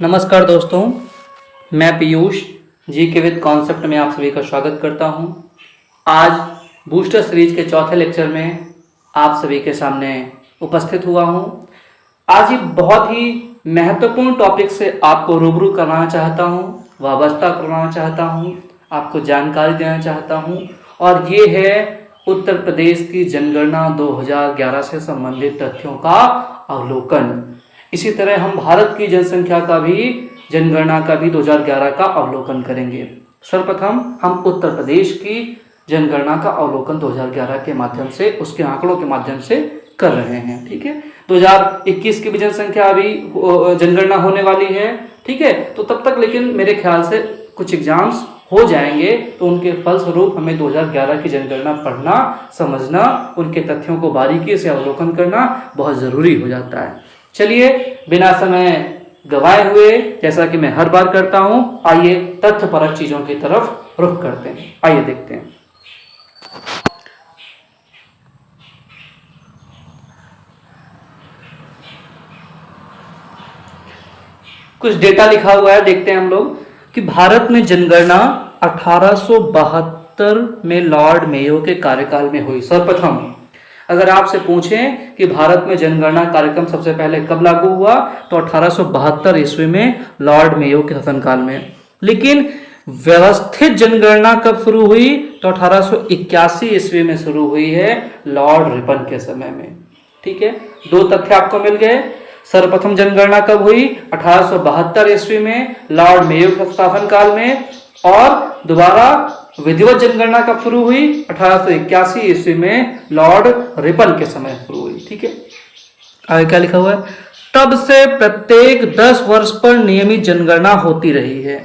नमस्कार दोस्तों, मैं पीयूष जी के विद कॉन्सेप्ट में आप सभी का स्वागत करता हूं। आज बूस्टर सीरीज के चौथे लेक्चर में आप सभी के सामने उपस्थित हुआ हूं। आज एक बहुत ही महत्वपूर्ण टॉपिक से आपको रूबरू कराना चाहता हूं, वाबस्ता करवाना चाहता हूं, आपको जानकारी देना चाहता हूं और ये है उत्तर प्रदेश की जनगणना 2011 से संबंधित तथ्यों का अवलोकन। इसी तरह हम भारत की जनगणना का भी 2011 का अवलोकन करेंगे। सर्वप्रथम हम उत्तर प्रदेश की जनगणना का अवलोकन 2011 के माध्यम से, उसके आंकड़ों के माध्यम से कर रहे हैं। ठीक है, 2021 की भी जनसंख्या अभी जनगणना होने वाली है। ठीक है, तो तब तक लेकिन मेरे ख्याल से कुछ एग्जाम्स हो जाएंगे, तो उनके फलस्वरूप हमें 2011 की जनगणना पढ़ना, समझना, उनके तथ्यों को बारीकी से अवलोकन करना बहुत ज़रूरी हो जाता है। चलिए बिना समय गवाए हुए, जैसा कि मैं हर बार करता हूं, आइए तथ्यपरक चीजों की तरफ रुख करते हैं। आइए देखते हैं। कुछ डेटा लिखा हुआ है, देखते हैं हम लोग कि भारत में जनगणना 1872 में लॉर्ड मेयो के कार्यकाल में हुई। सर्वप्रथम अगर आपसे पूछें कि भारत में जनगणना कार्यक्रम सबसे पहले कब लागू हुआ, तो 1872 ईस्वी में लॉर्ड मेयो के शासनकाल में। लेकिन व्यवस्थित जनगणना कब शुरू हुई, तो 1881 ईस्वी में शुरू हुई है, लॉर्ड रिपन के समय में। ठीक है, दो तथ्य आपको मिल गए। सर्वप्रथम जनगणना कब हुई, 1872 ईस्वी में लॉर्ड मेयो के शासनकाल में, और दोबारा विधिवत जनगणना कब शुरू हुई, 1881 ईस्वी में लॉर्ड रिपन के समय शुरू हुई। ठीक है, आगे क्या लिखा हुआ है, तब से प्रत्येक 10 वर्ष पर नियमित जनगणना होती रही है।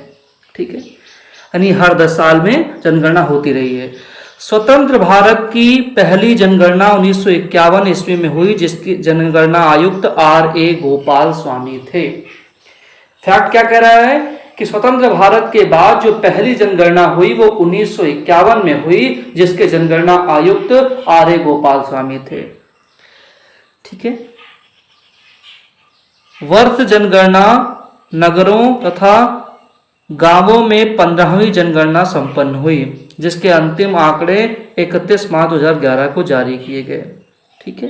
ठीक है, यानी हर 10 साल में जनगणना होती रही है। स्वतंत्र भारत की पहली जनगणना 1951 ईस्वी में हुई, जिसकी जनगणना आयुक्त R.A. गोपाल स्वामी थे। फैक्ट क्या कह रहा है कि स्वतंत्र भारत के बाद जो पहली जनगणना हुई वो 1951 में हुई, जिसके जनगणना आयुक्त R.A. गोपाल स्वामी थे। ठीक है, वर्ष जनगणना नगरों तथा गांवों में 15वीं जनगणना संपन्न हुई, जिसके अंतिम आंकड़े 31 मार्च 2011 को जारी किए गए। ठीक है,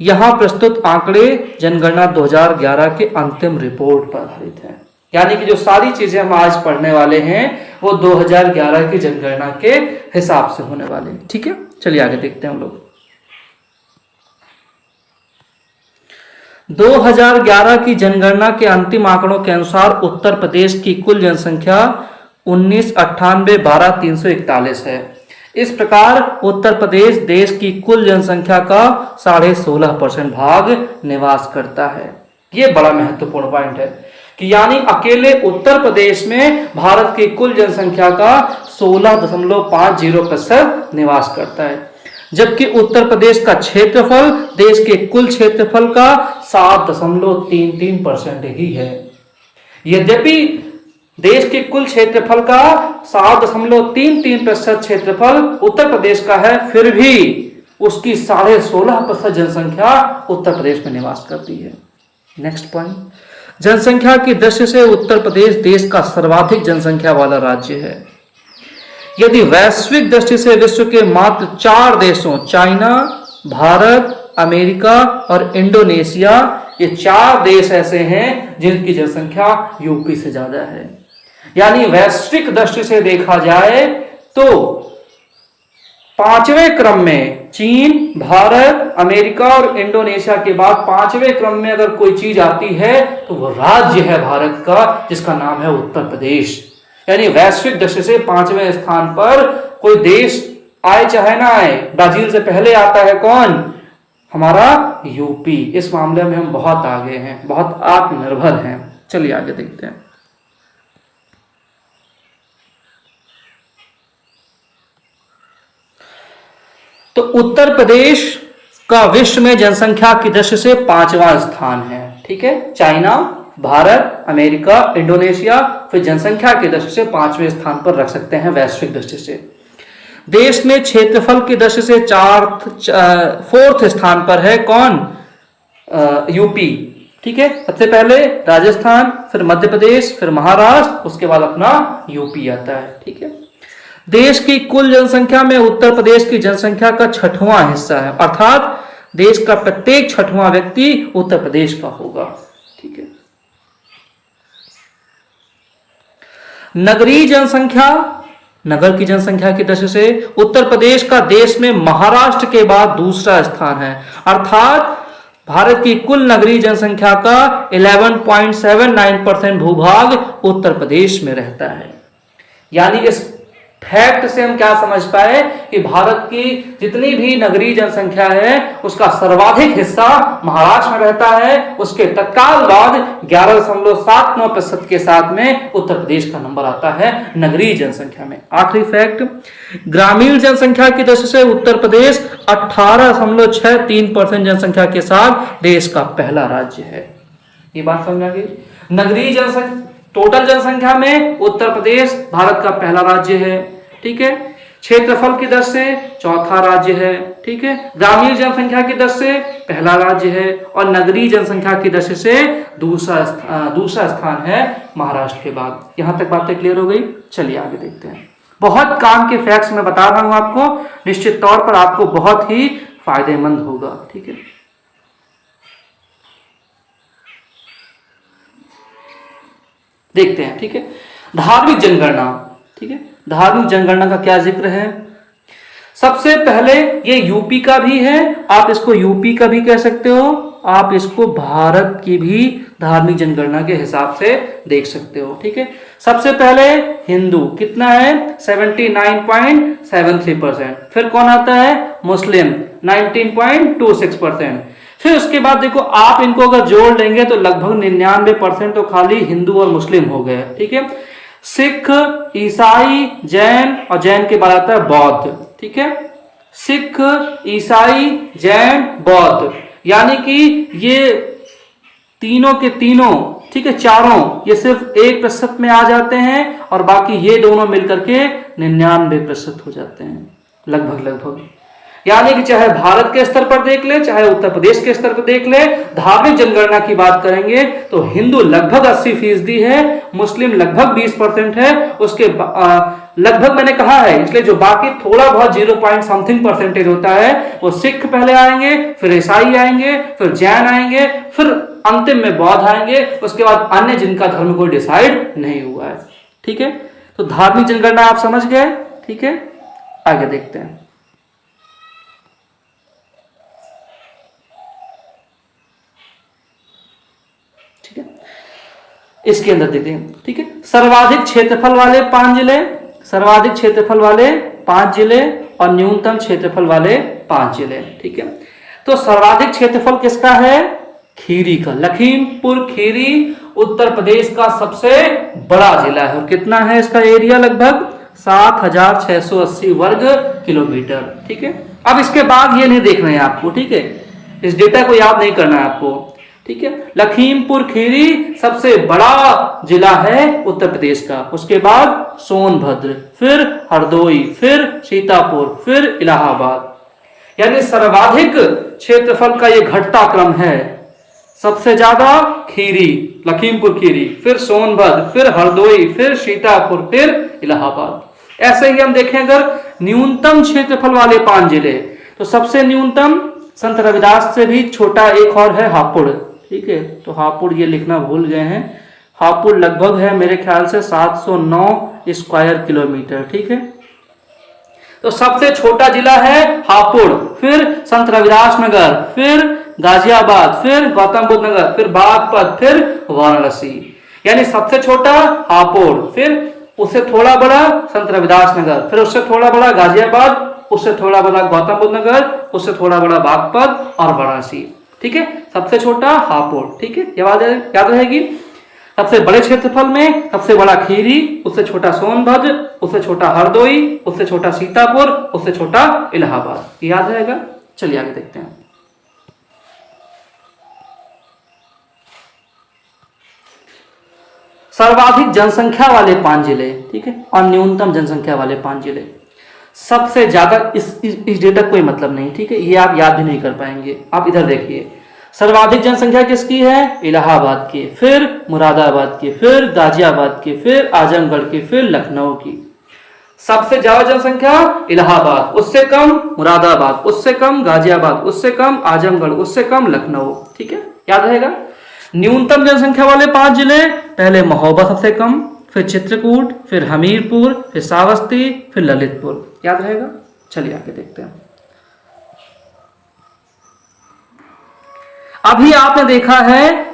यहां प्रस्तुत आंकड़े जनगणना 2011 के अंतिम रिपोर्ट पर आधारित हैं। यानी कि जो सारी चीजें हम आज पढ़ने वाले हैं वो 2011 की जनगणना के हिसाब से होने वाले हैं। ठीक है, चलिए आगे देखते हैं हम लोग। 2011 की जनगणना के अंतिम आंकड़ों के अनुसार उत्तर प्रदेश की कुल जनसंख्या 1998,12,341 है। इस प्रकार उत्तर प्रदेश देश की कुल जनसंख्या का 16.5% भाग निवास करता है। यह बड़ा महत्वपूर्ण पॉइंट है कि यानी अकेले उत्तर प्रदेश में भारत की कुल जनसंख्या का 16.50% निवास करता है, जबकि उत्तर प्रदेश का क्षेत्रफल देश के कुल क्षेत्रफल का 7.33% ही है। यद्यपि देश के कुल क्षेत्रफल का 7.33% क्षेत्रफल उत्तर प्रदेश का है, फिर भी उसकी 16.5% जनसंख्या उत्तर प्रदेश में निवास करती है। नेक्स्ट पॉइंट, जनसंख्या की दृष्टि से उत्तर प्रदेश देश का सर्वाधिक जनसंख्या वाला राज्य है। यदि वैश्विक दृष्टि से विश्व के मात्र 4 देशों चाइना, भारत, अमेरिका और इंडोनेशिया, ये 4 देश ऐसे हैं जिनकी जनसंख्या यूपी से ज्यादा है। यानी वैश्विक दृष्टि से देखा जाए तो 5वें क्रम में चीन, भारत, अमेरिका और इंडोनेशिया के बाद 5वें क्रम में अगर कोई चीज आती है तो वो राज्य है भारत का, जिसका नाम है उत्तर प्रदेश। यानी वैश्विक दृष्टि से 5वें स्थान पर कोई देश आए चाहे ना आए, ब्राजील से पहले आता है कौन, हमारा यूपी। इस मामले में हम बहुत आगे हैं, बहुत आत्मनिर्भर हैं। चलिए आगे देखते हैं। तो उत्तर प्रदेश का विश्व में जनसंख्या की दृष्टि से 5वां स्थान है। ठीक है, चाइना, भारत, अमेरिका, इंडोनेशिया फिर जनसंख्या की दृष्टि से 5वें स्थान पर रख सकते हैं वैश्विक दृष्टि से। देश में क्षेत्रफल की दृष्टि से 4th स्थान पर है कौन, यूपी। ठीक है, सबसे पहले राजस्थान, फिर मध्य प्रदेश, फिर महाराष्ट्र, उसके बाद अपना यूपी आता है। ठीक है, देश की कुल जनसंख्या में उत्तर प्रदेश की जनसंख्या का 6वां हिस्सा है, अर्थात देश का प्रत्येक 6वां व्यक्ति उत्तर प्रदेश का होगा। ठीक है, नगरीय जनसंख्या, नगर की जनसंख्या की दृष्टि से उत्तर प्रदेश का देश में महाराष्ट्र के बाद दूसरा स्थान है, अर्थात भारत की कुल नगरीय जनसंख्या का 11.79% भूभाग उत्तर प्रदेश में रहता है। यानी इस फैक्ट से हम क्या समझ पाए कि भारत की जितनी भी नगरीय जनसंख्या है उसका सर्वाधिक हिस्सा महाराष्ट्र में रहता है, उसके तत्काल बाद 11.79% के साथ में उत्तर प्रदेश का नंबर आता है नगरीय जनसंख्या में। आखिरी फैक्ट, ग्रामीण जनसंख्या की दृष्टि से उत्तर प्रदेश 18.63% जनसंख्या के साथ देश का पहला राज्य है। ये बात समझ आ गई। नगरीय जनसंख्या, टोटल जनसंख्या में उत्तर प्रदेश भारत का पहला राज्य है। ठीक है, क्षेत्रफल की दृष्टि से चौथा राज्य है। ठीक है, ग्रामीण जनसंख्या की दृष्टि से पहला राज्य है और नगरीय जनसंख्या की दृष्टि से दूसरा स्थान है महाराष्ट्र के बाद। यहां तक बातें क्लियर हो गई। चलिए आगे देखते हैं। बहुत काम के फैक्ट्स मैं बता रहा हूं आपको, निश्चित तौर पर आपको बहुत ही फायदेमंद होगा। ठीक है, देखते हैं। ठीक है, धार्मिक जनगणना। ठीक है, धार्मिक जनगणना का क्या जिक्र है। सबसे पहले ये यूपी का भी है, आप इसको यूपी का भी कह सकते हो, आप इसको भारत की भी धार्मिक जनगणना के हिसाब से देख सकते हो। ठीक है, सबसे पहले हिंदू कितना है 79.73%, फिर कौन आता है मुस्लिम 19.26%, फिर उसके बाद देखो आप इनको अगर जोड़ लेंगे तो लगभग 99% तो खाली हिंदू और मुस्लिम हो गए। ठीक है, सिख, ईसाई, जैन और जैन के बाद आता है बौद्ध। ठीक है, सिख, ईसाई, जैन, बौद्ध, यानी कि ये तीनों के तीनों, ठीक है, चारों ये सिर्फ 1% में आ जाते हैं और बाकी ये दोनों मिलकर के 99% हो जाते हैं लगभग। यानी कि चाहे भारत के स्तर पर देख ले, चाहे उत्तर प्रदेश के स्तर पर देख ले, धार्मिक जनगणना की बात करेंगे तो हिंदू लगभग 80% है, मुस्लिम लगभग 20% है, उसके लगभग मैंने कहा है, इसलिए जो बाकी थोड़ा बहुत 0.something% होता है वो सिख पहले आएंगे, फिर ईसाई आएंगे, फिर जैन आएंगे, फिर अंतिम में बौद्ध आएंगे, उसके बाद अन्य जिनका धर्म कोई डिसाइड नहीं हुआ है। ठीक है, तो धार्मिक जनगणना आप समझ गए। ठीक है, आगे देखते हैं। ठीक है, इसके अंदर देखते हैं। ठीक है, सर्वाधिक क्षेत्रफल वाले 5 जिले, सर्वाधिक क्षेत्रफल वाले 5 जिले और न्यूनतम क्षेत्रफल वाले 5 जिले। ठीक है, तो सर्वाधिक क्षेत्रफल किसका है, खीरी का। लखीमपुर खीरी उत्तर प्रदेश का सबसे बड़ा जिला है और कितना है इसका एरिया, लगभग 7680 वर्ग किलोमीटर। ठीक है, अब इसके बाद ये नहीं देखना है आपको। ठीक है, इस डेटा को याद नहीं करना है आपको। ठीक है, लखीमपुर खीरी सबसे बड़ा जिला है उत्तर प्रदेश का, उसके बाद सोनभद्र, फिर हरदोई, फिर सीतापुर, फिर इलाहाबाद। यानी सर्वाधिक क्षेत्रफल का ये घटता क्रम है। सबसे ज्यादा खीरी, लखीमपुर खीरी, फिर सोनभद्र, फिर हरदोई, फिर सीतापुर, फिर इलाहाबाद। ऐसे ही हम देखें अगर न्यूनतम क्षेत्रफल वाले 5 जिले, तो सबसे न्यूनतम संत रविदास से भी छोटा एक और है हापुड़। ठीक है, तो हापुड़ ये लिखना भूल गए हैं, हापुड़ लगभग है मेरे ख्याल से 709 स्क्वायर किलोमीटर। ठीक है, तो सबसे छोटा जिला है हापुड़, फिर संत रविदास नगर, फिर गाजियाबाद, फिर गौतम बुद्ध नगर, फिर बागपत, फिर वाराणसी। यानी सबसे छोटा हापुड़, फिर उससे थोड़ा बड़ा संत रविदास नगर, फिर उससे थोड़ा बड़ा गाजियाबाद, उससे थोड़ा बड़ा गौतम बुद्ध नगर, उससे थोड़ा बड़ा बागपत और वाराणसी। ठीक है, सबसे छोटा हापुड़। ठीक है, ये बात याद रहेगी। सबसे बड़े क्षेत्रफल में सबसे बड़ा खीरी, उससे छोटा सोनभद्र, उससे छोटा हरदोई, उससे छोटा सीतापुर, उससे छोटा इलाहाबाद। याद रहेगा। चलिए आगे देखते हैं। सर्वाधिक जनसंख्या वाले 5 जिले, ठीक है, और न्यूनतम जनसंख्या वाले 5 जिले। सबसे ज्यादा इस डेटा कोई मतलब नहीं। ठीक है, ये आप याद भी नहीं कर पाएंगे। आप इधर देखिए, सर्वाधिक जनसंख्या किसकी है? इलाहाबाद की, फिर मुरादाबाद की, फिर गाजियाबाद की, फिर आजमगढ़ की, फिर लखनऊ की। सबसे ज्यादा जनसंख्या इलाहाबाद, उससे कम मुरादाबाद, उससे कम गाजियाबाद, उससे कम आजमगढ़, उससे कम लखनऊ। ठीक है, याद रहेगा। न्यूनतम जनसंख्या वाले 5 जिले, पहले महोबा सबसे कम, फिर चित्रकूट, फिर हमीरपुर, फिर श्रावस्ती, फिर ललितपुर। याद रहेगा। चलिए आगे देखते हैं। अभी आपने देखा है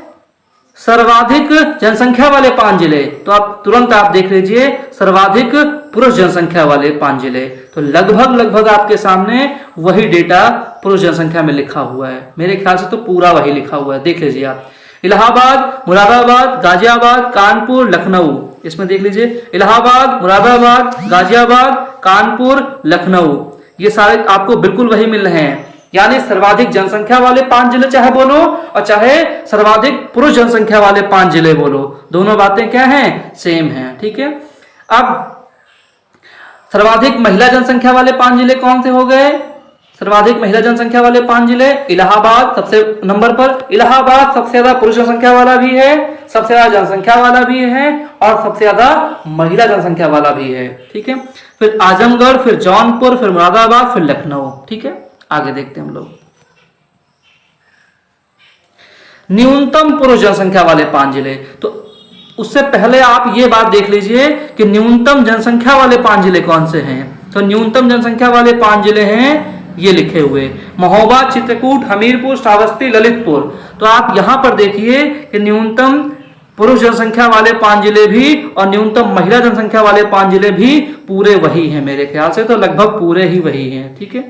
सर्वाधिक जनसंख्या वाले 5 जिले, तो आप तुरंत आप देख लीजिए सर्वाधिक पुरुष जनसंख्या वाले 5 जिले। तो लगभग आपके सामने वही डेटा पुरुष जनसंख्या में लिखा हुआ है। मेरे ख्याल से तो पूरा वही लिखा हुआ है, देख लीजिए आप। इलाहाबाद, मुरादाबाद, गाजियाबाद, कानपुर, लखनऊ, इसमें देख लीजिए इलाहाबाद, मुरादाबाद, गाजियाबाद, कानपुर, लखनऊ, ये सारे आपको बिल्कुल वही मिल रहे हैं। यानी सर्वाधिक जनसंख्या वाले 5 जिले चाहे बोलो और चाहे सर्वाधिक पुरुष जनसंख्या वाले 5 जिले बोलो, दोनों बातें क्या हैं? सेम हैं। ठीक है। अब सर्वाधिक महिला जनसंख्या वाले 5 जिले कौन से हो गए? सर्वाधिक महिला जनसंख्या वाले 5 जिले, इलाहाबाद सबसे नंबर पर। इलाहाबाद सबसे ज्यादा पुरुष जनसंख्या वाला भी है, सबसे ज्यादा जनसंख्या वाला भी है और सबसे ज्यादा महिला जनसंख्या वाला भी है। ठीक है। फिर आजमगढ़, फिर जौनपुर, फिर मुरादाबाद, फिर लखनऊ। ठीक है, आगे देखते हैं हम लोग। न्यूनतम पुरुष जनसंख्या वाले 5 जिले, तो उससे पहले आप ये बात देख लीजिए कि न्यूनतम जनसंख्या वाले 5 जिले कौन से हैं। तो न्यूनतम जनसंख्या वाले 5 जिले हैं ये लिखे हुए, महोबा, चित्रकूट, हमीरपुर, श्रावस्ती, ललितपुर। तो आप यहां पर देखिए कि न्यूनतम पुरुष जनसंख्या वाले 5 जिले भी और न्यूनतम महिला जनसंख्या वाले 5 जिले भी पूरे वही हैं मेरे ख्याल से, तो लगभग पूरे ही वही हैं। ठीक है।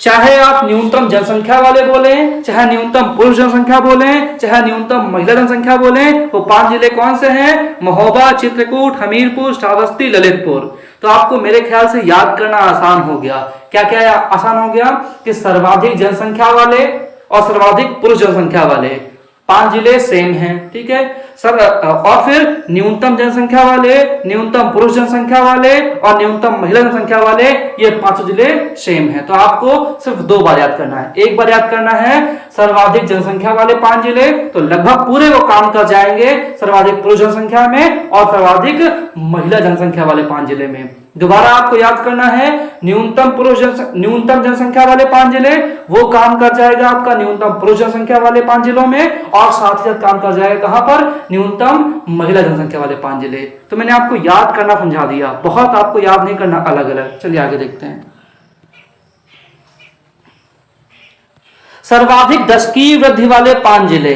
चाहे आप न्यूनतम जनसंख्या वाले बोले, चाहे न्यूनतम पुरुष जनसंख्या बोले, चाहे न्यूनतम महिला जनसंख्या बोले, वो 5 जिले कौन से हैं? महोबा, चित्रकूट, हमीरपुर, श्रावस्ती, ललितपुर। तो आपको मेरे ख्याल से याद करना आसान हो गया। क्या क्या आसान हो गया? कि सर्वाधिक जनसंख्या वाले और सर्वाधिक पुरुष जनसंख्या वाले 5 जिले सेम हैं। ठीक है सर। और फिर न्यूनतम जनसंख्या वाले, न्यूनतम पुरुष जनसंख्या वाले और न्यूनतम महिला जनसंख्या वाले, ये 5 जिले सेम हैं। तो आपको सिर्फ 2 बार याद करना है। एक बार याद करना है सर्वाधिक जनसंख्या वाले 5 जिले, तो लगभग पूरे वो काम कर जाएंगे सर्वाधिक पुरुष जनसंख्या में और सर्वाधिक महिला जनसंख्या वाले 5 जिले में। दोबारा आपको याद करना है न्यूनतम जनसंख्या वाले 5 जिले, वो काम कर जाएगा आपका न्यूनतम पुरुष जनसंख्या वाले 5 जिलों में और साथ ही साथ काम कर जाएगा कहां पर? न्यूनतम महिला जनसंख्या वाले 5 जिले। तो मैंने आपको याद करना समझा दिया, बहुत आपको याद नहीं करना अलग अलग। चलिए आगे देखते हैं। सर्वाधिक दशकीय वृद्धि वाले 5 जिले।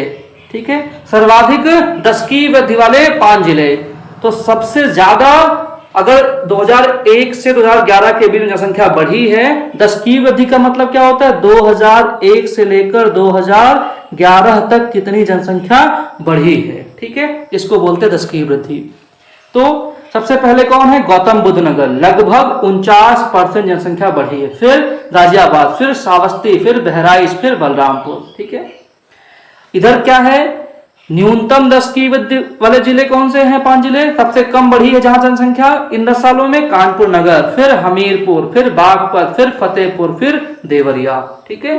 ठीक है, सर्वाधिक दशकीय वृद्धि वाले 5 जिले, तो सबसे ज्यादा अगर 2001 से 2011 के बीच में जनसंख्या बढ़ी है, दशकीय वृद्धि का मतलब क्या होता है? 2001 से लेकर 2011 तक कितनी जनसंख्या बढ़ी है। ठीक है, इसको बोलते हैं दशकीय वृद्धि। तो सबसे पहले कौन है? गौतम बुद्ध नगर, लगभग 49% जनसंख्या बढ़ी है। फिर गाजियाबाद, फिर श्रावस्ती, फिर बहराइच, फिर बलरामपुर। ठीक है। इधर क्या है? न्यूनतम दशकीय वृद्धि वाले जिले कौन से हैं? 5 जिले। सबसे कम बढ़ी है जहां जनसंख्या इन 10 सालों में, कानपुर नगर, फिर हमीरपुर, फिर बागपत, फिर फतेहपुर, फिर देवरिया। ठीक है।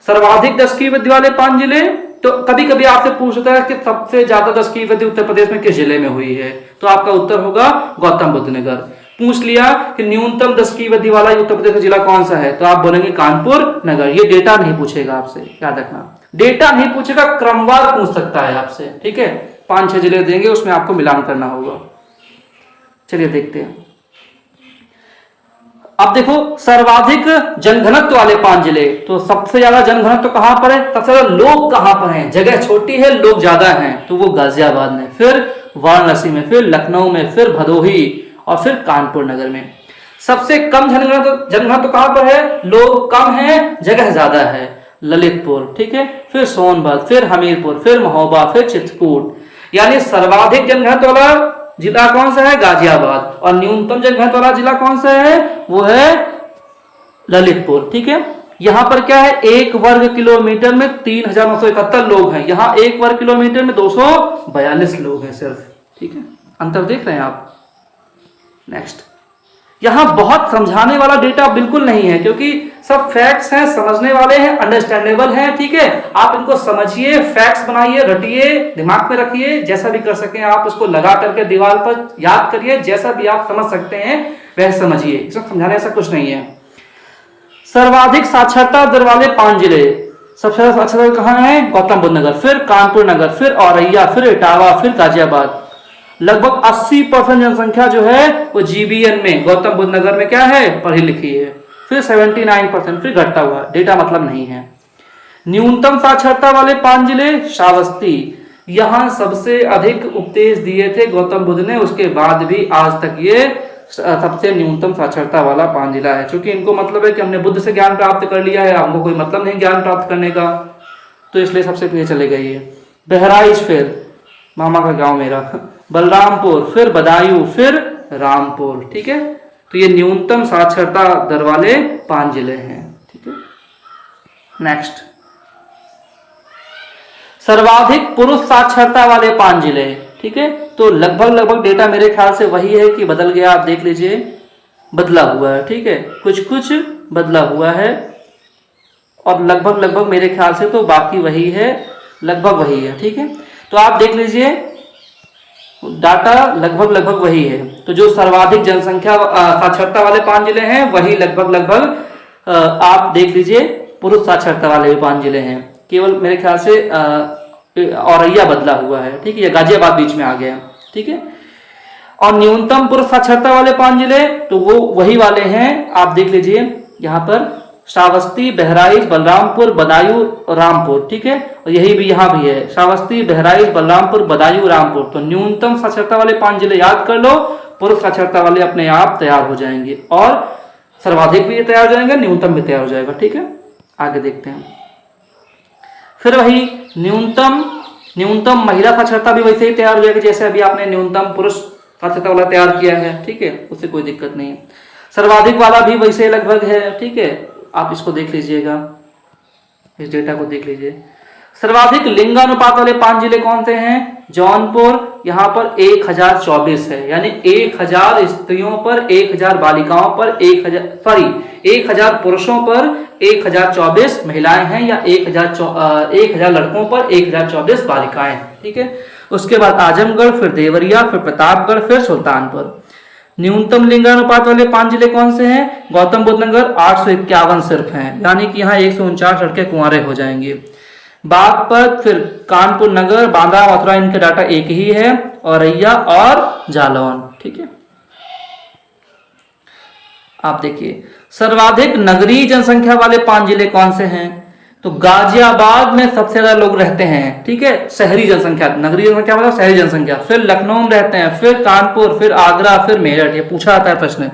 सर्वाधिक दशकीय वृद्धि वाले 5 जिले, तो कभी कभी आपसे पूछता है कि सबसे ज्यादा दशकीय वृद्धि उत्तर प्रदेश में किस जिले में हुई है, तो आपका उत्तर होगा गौतम बुद्ध नगर। पूछ लिया कि न्यूनतम दशकीय वृद्धि वाला उत्तर प्रदेश का जिला कौन सा है, तो आप बोलेंगे कानपुर नगर। ये डेटा नहीं पूछेगा आपसे, याद रखना। डेटा नहीं पूछेगा, क्रमवार पूछ सकता है आपसे। ठीक है, 5-6 जिले देंगे, उसमें आपको मिलान करना होगा। चलिए देखते हैं। अब देखो सर्वाधिक जनघनत्व वाले 5 जिले, तो सबसे ज्यादा जनघनत्व कहां पर है? सबसे ज्यादा लोग कहां पर हैं? जगह छोटी है, लोग ज्यादा हैं, तो वो गाजियाबाद में, फिर वाराणसी में, फिर लखनऊ में, फिर भदोही और फिर कानपुर नगर में। सबसे कम जनघनत्व कहां पर है? लोग कम हैं, जगह ज्यादा है, ललितपुर। ठीक है, फिर सोनभद्र, फिर हमीरपुर, फिर महोबा, फिर चित्रकूट। यानी सर्वाधिक जनघनत्व वाला जिला कौन सा है? गाजियाबाद। और न्यूनतम जनघनत्व वाला जिला कौन सा है? वो है ललितपुर। ठीक है। यहां पर क्या है? 1 वर्ग किलोमीटर में 3971 लोग हैं, यहां 1 वर्ग किलोमीटर में 242 लोग हैं सिर्फ। ठीक है, अंतर देख रहे हैं आप। नेक्स्ट, यहाँ बहुत समझाने वाला डेटा बिल्कुल नहीं है, क्योंकि सब फैक्ट्स हैं, समझने वाले हैं, अंडरस्टैंडेबल हैं, ठीक है। आप इनको समझिए, फैक्ट्स बनाइए, रटिए, दिमाग में रखिए, जैसा भी कर सकें आप उसको लगा करके दीवार पर याद करिए, जैसा भी आप समझ सकते हैं वह समझिए। इसमें समझाने ऐसा कुछ नहीं है। सर्वाधिक साक्षरता दर वाले 5 जिले, सबसे ज्यादा साक्षरता कहाँ है? गौतम बुद्ध नगर, फिर कानपुर नगर, फिर औरैया, फिर इटावा, फिर गाजियाबाद। लगभग 80% जनसंख्या जो है वो जीबीएन में, गौतम बुद्ध नगर में क्या है? पढ़ी लिखी है। फिर 79%, फिर घटता हुआ, डेटा मतलब नहीं है। न्यूनतम साक्षरता वाले 5 जिले, श्रावस्ती, यहां सबसे अधिक उपदेश दिए थे गौतम बुद्ध ने, उसके बाद भी आज तक ये सबसे न्यूनतम साक्षरता वाला 5 जिला है। क्योंकि इनको मतलब है कि हमने बुद्ध से ज्ञान प्राप्त कर लिया है, हमको कोई मतलब नहीं ज्ञान प्राप्त करने का, तो इसलिए सबसे पीछे चले गए ये। बहराइच, फिर मामा का गांव मेरा, बलरामपुर, फिर बदायूं, फिर रामपुर, ठीक है। तो ये न्यूनतम साक्षरता दर वाले 5 जिले हैं, ठीक है। नेक्स्ट, सर्वाधिक पुरुष साक्षरता वाले 5 जिले, ठीक है। तो लगभग डेटा मेरे ख्याल से वही है कि बदल गया, आप देख लीजिए, बदला हुआ है, ठीक है, कुछ बदला हुआ है, और लगभग मेरे ख्याल से तो बाकी वही है, लगभग वही है, ठीक है। तो आप देख लीजिए, डाटा लगभग वही है। तो जो सर्वाधिक जनसंख्या साक्षरता वाले 5 जिले हैं, वही लगभग आप देख लीजिए पुरुष साक्षरता वाले 5 जिले हैं। केवल मेरे ख्याल से औरैया बदला हुआ है, ठीक है, या गाजियाबाद बीच में आ गया, ठीक है। और न्यूनतम पुरुष साक्षरता वाले 5 जिले तो वो वही वाले हैं, आप देख लीजिए यहाँ पर, श्रावस्ती, बहराइच, बलरामपुर, बदायूं, रामपुर, ठीक है। और यही भी यहाँ भी है, श्रावस्ती, बहराइच, बलरामपुर, बदायूं, रामपुर। तो न्यूनतम साक्षरता वाले 5 जिले याद कर लो, पुरुष साक्षरता वाले अपने आप तैयार हो जाएंगे, और सर्वाधिक भी तैयार हो जाएंगे, न्यूनतम भी तैयार हो जाएगा, ठीक है। आगे देखते हैं। फिर वही न्यूनतम महिला साक्षरता भी वैसे ही तैयार हो जाएगी, जैसे अभी आपने न्यूनतम पुरुष साक्षरता वाला तैयार किया है, ठीक है, उससे कोई दिक्कत नहीं है। सर्वाधिक वाला भी वैसे लगभग है, ठीक है, आप इसको देख लीजिएगा, इस डेटा को देख लीजिए। सर्वाधिक लिंगानुपात वाले 5 जिले कौन से हैं? जौनपुर, यहाँ पर 1024 है, यानी 1000 स्त्रियों पर, 1000 बालिकाओं पर, 1000 पुरुषों पर 1024 महिलाएं हैं, या 1000 लड़कों पर 1024 बालिकाएं, ठीक है। उसके बाद आजमगढ़, फिर देवरिया, फिर प्रतापगढ़, फिर सुल्तानपुर। न्यूनतम लिंगानुपात वाले 5 जिले कौन से हैं? गौतम बुद्ध नगर 851 सिर्फ हैं, यानी कि यहाँ 149 लड़के कुंवारे हो जाएंगे। बागपत, फिर कानपुर नगर, बांदा, मथुरा, इनके डाटा एक ही है, औरैया और जालौन, ठीक है। आप देखिए, सर्वाधिक नगरीय जनसंख्या वाले 5 जिले कौन से हैं? तो गाजियाबाद में सबसे ज्यादा लोग रहते हैं, ठीक है, शहरी जनसंख्या, नगरीय जनसंख्या मतलब शहरी जनसंख्या। फिर लखनऊ में रहते हैं, फिर कानपुर, फिर आगरा, फिर मेरठ। ये पूछा आता है प्रश्न,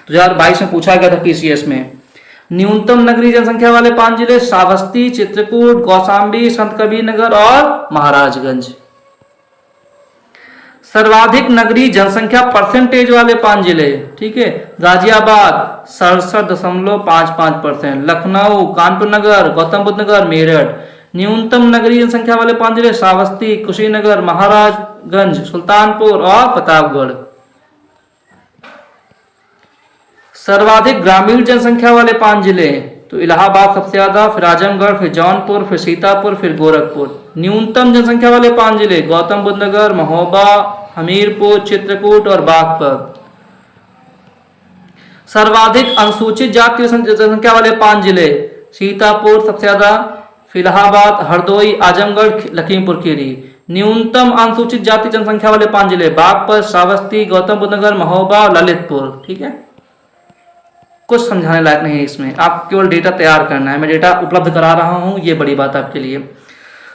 2022 में पूछा गया था पीसीएस में। न्यूनतम नगरीय जनसंख्या वाले 5 जिले, श्रावस्ती, चित्रकूट, कौशाम्बी, संत कबीर नगर और महाराजगंज। सर्वाधिक नगरीय जनसंख्या परसेंटेज वाले 5 जिले, ठीक है, गाजियाबाद 67.55%, लखनऊ, कानपुर नगर, गौतम बुद्ध नगर, मेरठ। न्यूनतम नगरीय जनसंख्या वाले 5 जिले, श्रावस्ती, कुशीनगर, महाराजगंज, सुल्तानपुर और प्रतापगढ़। सर्वाधिक ग्रामीण जनसंख्या वाले 5 जिले, तो इलाहाबाद सबसे ज्यादा, फिर आजमगढ़, फिर जौनपुर, फिर सीतापुर, फिर गोरखपुर। न्यूनतम जनसंख्या वाले 5 जिले, गौतम बुद्ध नगर, महोबा, हमीरपुर, चित्रकूट और बागपत। सर्वाधिक अनुसूचित जाति जनसंख्या वाले 5 जिले, सीतापुर सबसे ज्यादा, इलाहाबाद, हरदोई, आजमगढ़, लखीमपुर खीरी। न्यूनतम अनुसूचित जाति जनसंख्या वाले 5 जिले, बागपत, श्रावस्ती, गौतम बुद्ध नगर, महोबा, ललितपुर, ठीक है। कुछ समझाने लायक नहीं है इसमें, आप केवल डेटा तैयार करना है, मैं डेटा उपलब्ध करा रहा हूं, ये बड़ी बात आपके लिए।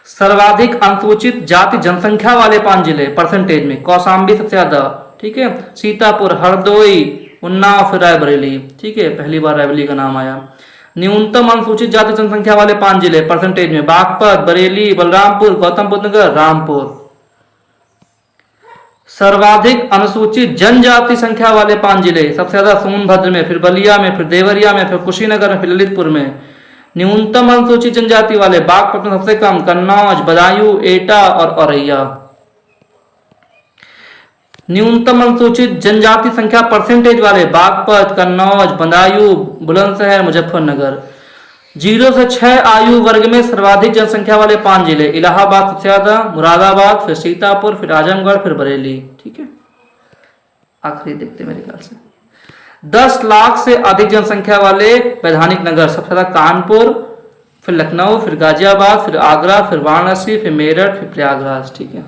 सर्वाधिक अनुसूचित जाति जनसंख्या वाले 5 जिले परसेंटेज में, कौशाम्बी सबसे ज्यादा, ठीक है, सीतापुर, हरदोई, उन्नाव, फिर रायबरेली, ठीक है, पहली बार रायबरेली का नाम आया। न्यूनतम अनुसूचित जाति जनसंख्या वाले 5 जिले परसेंटेज में, बागपत, बरेली, बलरामपुर, गौतम बुद्ध नगर, रामपुर। सर्वाधिक अनुसूचित जनजाति संख्या वाले 5 जिले, सबसे ज्यादा सोनभद्र में, फिर बलिया में, फिर देवरिया में, फिर कुशीनगर में, फिर ललितपुर में। न्यूनतम अनुसूचित जनजाति वाले, बागपत में सबसे कम, कन्नौज, बदायूं, एटा और औरैया। न्यूनतम अनुसूचित जनजाति संख्या परसेंटेज वाले बागपत, कन्नौज, बदायूं, बुलंदशहर, मुजफ्फरनगर। 0 से 6 आयु वर्ग में सर्वाधिक जनसंख्या वाले 5 जिले, इलाहाबाद सबसे ज्यादा, मुरादाबाद, फिर सीतापुर, फिर आजमगढ़, फिर बरेली। ठीक है, आखिरी देखते मेरे ख्याल से 10 लाख से अधिक जनसंख्या वाले वैधानिक नगर, सबसे ज्यादा कानपुर, फिर लखनऊ, फिर गाजियाबाद, फिर आगरा, फिर वाराणसी, फिर मेरठ, फिर प्रयागराज। ठीक है,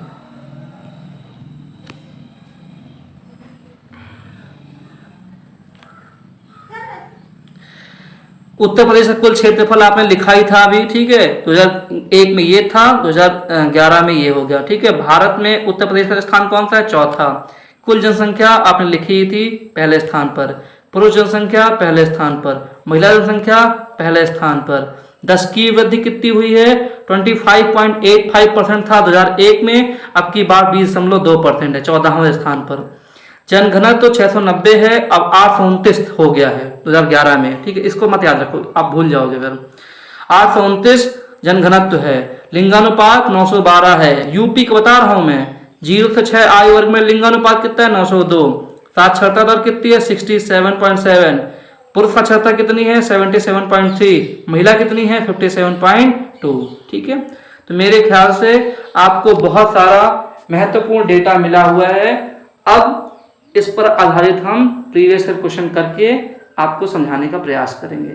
उत्तर प्रदेश का कुल क्षेत्रफल आपने लिखा ही था अभी। ठीक है, 2001 में ये था, 2011 में ये हो गया। ठीक है, भारत में उत्तर प्रदेश का स्थान कौन सा है? चौथा। कुल जनसंख्या आपने लिखी ही थी पहले स्थान पर, पुरुष जनसंख्या पहले स्थान पर, महिला जनसंख्या पहले स्थान पर। 10 की वृद्धि कितनी हुई है? 25.85% था 2001 में, अब की बार 20.2% है, 14वें स्थान पर। जनघनत्व तो 690 है, अब 829 हो गया है 2011 में। ठीक है, इसको मत याद रखो, आप भूल जाओगे फिर। 829 जनघनत्व है। लिंगानुपात 912 है। यूपी का बता रहा हूं मैं, 0 से 6 आयु वर्ग में लिंगानुपात कितना है? 902। साक्षरता दर कितनी है? 67.7। पुरुष साक्षरता कितनी है? 77.3। महिला कितनी है? 57.2। ठीक है, तो मेरे ख्याल से आपको बहुत सारा महत्वपूर्ण डेटा मिला हुआ है। अब इस पर आधारित हम प्रीवियस ईयर क्वेश्चन करके आपको समझाने का प्रयास करेंगे।